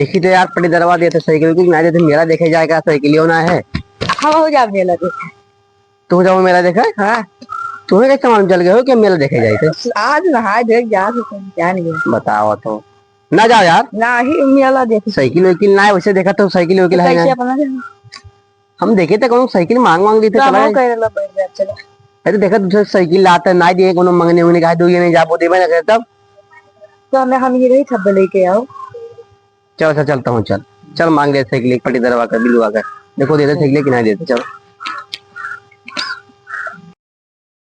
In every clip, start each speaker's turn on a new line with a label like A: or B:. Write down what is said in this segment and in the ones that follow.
A: देखी तो यार पटी दरवा दिया था साइकिल की ना देते मेरा देखे जाएगा साइकिल होना है।
B: हाँ हो जा मेला देखे।
A: तू जाओ मेला देखा।
B: हाँ
A: तुम्हें कैसे मालूम चल गए हो कि मेला देखे जाए थे?
B: आज नहा देख जा क्या नहीं है।
A: बताओ तो ना जाओ यार।
B: ना ही मेला देखे
A: साइकिल वाइकिल ना है वैसे देखा तो साइकिल वाइकिल है
B: कैसे
A: ना।
B: अपना
A: हम देखे थे कौन साइकिल मांग मांग दी थे चला
B: बैठ जा चलो।
A: अरे देखा दूसरे साइकिल लाता ना दिए कोनो मंगने उन्हें कहा दो ये नहीं जाबो देवे ना करे तब
B: तो हम ही रही छब्बे लेके आओ।
A: चल चल चलता हूँ चल चल मांग दे साइकिल एक पटी दरवा कर बिलवा कर देखो देते साइकिल कि नहीं देते चलो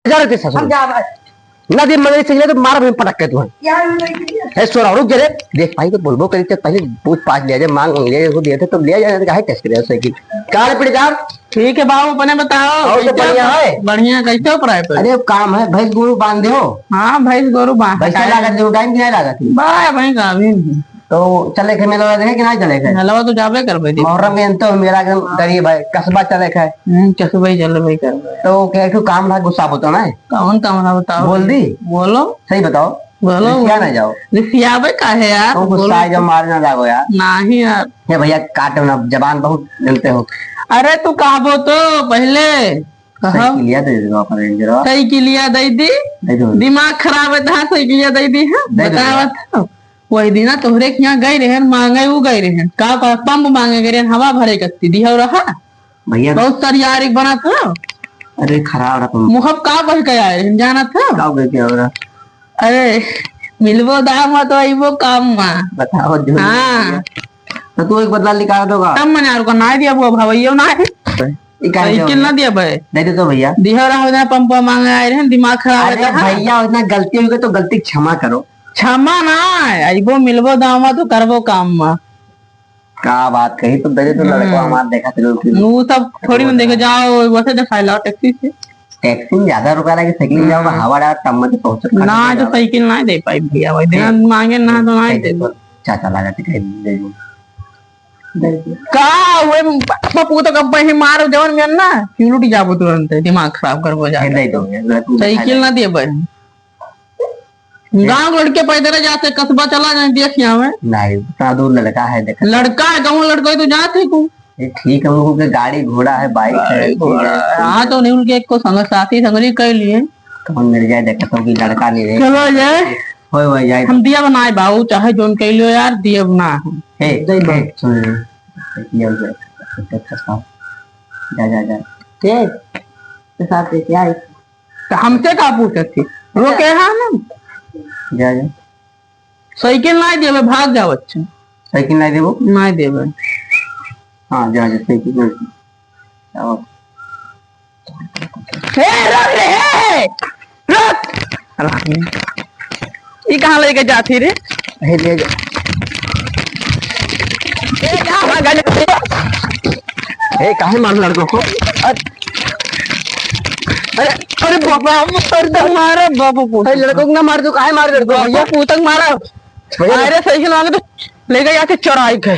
A: जा रहे थे ससुर
B: जा भाई
A: ना दे मगर साइकिल तो मार पटक के तुम्हें
B: यार
A: है सोरा रुक जा रे देख भाई को बोलबो करी तो पहले पूछ पाछ लिया जाए मांग लिया को दिए थे तो लिया जाए काहे टेस्ट करे साइकिल काले पड़ी जा।
C: ठीक है बाबू अपने बताओ।
A: और तो बढ़िया है
C: बढ़िया कैसे ऊपर पे?
A: अरे काम है भैंस गोरू बांध दो।
C: हाँ भैंस गोरू बांध
A: पैसा लागत दो टाइम क्या लागत
C: बाय भाई का भी
A: तो चले के मेला देखे कि नहीं चले के
C: हलवा तो जाबे कर भाई
A: मुहर्रम में तो मेरा एकदम गरीब है कस्बा चले के
C: चस भाई चल भाई कर
A: तो क्या एक काम था गुस्सा होता ना
C: कौन काम ना बताओ
A: बोल दी
C: बोलो
A: सही बताओ
C: बोलो
A: क्या ना जाओ
C: रिसियाबे का है यार
A: तुम गुस्सा जब मार ना जाओ यार
C: नहीं यार
A: ये भैया काटो ना जबान बहुत मिलते हो
C: अरे तू कहबो तो पहले
A: साइकिलिया दे दो अपन रेंजर
C: साइकिलिया दे दी
A: दे दो
C: दिमाग खराब है था साइकिलिया दे दी है बतावा वही दिन तोहरे के यहाँ गए रहे मांगे वो गए रहे का पंप मांगे गए हवा भरे कत्ती दी हो रहा
A: भैया
C: बहुत सारी यार एक बना था।
A: अरे खराब रहा तुम
C: मुहब का बह के आए रहे जाना था
A: क्या हो गया हो रहा
C: अरे मिलबो दाम तो आइबो काम
A: बताओ जो
C: हाँ
A: तो तू एक बदला निकाल दोगा
C: तब मैंने यार को ना दिया वो भवैयो ना है साइकिल ना दिया भाई
A: दे दे तो भैया
C: दिया रहा उधर पंप मांगे आए रहे दिमाग खराब
A: अरे
C: है
A: भैया उतना गलती हो गई तो गलती क्षमा करो
C: क्षमा ना आइबो मिलबो दाम तो करबो काम
A: क्या बात कही तो दे तो लड़को हमारा देखा
C: वो सब थोड़ी में देखे जाओ वैसे दिखाई लाओ टैक्सी से
A: टैक्सी में ज्यादा रुपया लगे साइकिल में जाओ हवा डाल तब मत पहुंच
C: ना तो साइकिल ना दे पाई भैया भाई दिन मांगे ना तो ना दे
A: चाचा लगा दे दे
C: का वे पप्पू तो कब ही मारो जवन में ना क्यों जाबो तुरंत दिमाग खराब करबो जा
A: दे दो
C: साइकिल ना दिए भाई गांव लड़के पैदल जाते कस्बा चला जाए देखिया में
A: नहीं इतना दूर लड़का है देखा
C: लड़का है गाँव लड़का तो जाते को
A: ठीक है हम लोगों के गाड़ी घोड़ा है बाइक है
C: हाँ तो नहीं उनके एक को संग साथी संगरी कर लिए
A: कौन मिल जाए देखा तो कि लड़का नहीं रहे
C: चलो जाए
A: हो जाए
C: हम दिया बनाए बाबू चाहे जोन कह लो यार दिया बना
A: हे सुन जा जा जा
B: के साथ लेके आई
C: तो हमसे का पूछे थी वो कहा ना
A: जा जा
C: साइकिल ना देवे भाग जाओ अच्छा
A: साइकिल नहीं देबो
C: ना देवे
A: हाँ जा जा साइकिल आओ
C: हे रुक रे रुक ये कहाँ लेके जाती रे
A: हे ले जा ए काहे मार लड़कों को
C: अरे अरे बाबा मारो बाबू
A: लड़कों को ना मार दो काहे मार लड़कों
C: भैया पूतक मारा अरे साइकिल मांगे तो ले गए आके चौराई के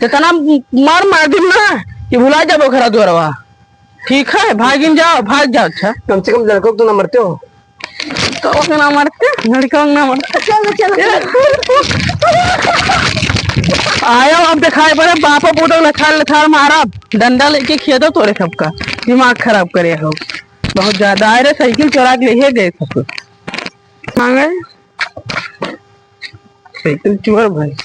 C: इतना मार दी ना कि भुला जाबो खरा द्वारवा ठीक है भाग जाओ अच्छा
A: कम से कम लड़कों को तो ना मरते हो
C: तो ना मरते लड़कों ना मरते आया अब दिखाए बड़े बापा पूतक लछाड़ मारा डंडा लेके खेदो तोरे सबका दिमाग खराब करे हो बहुत ज्यादा अरे साइकिल चुरा के ले गए सब मांगे साइकिल चोर भाई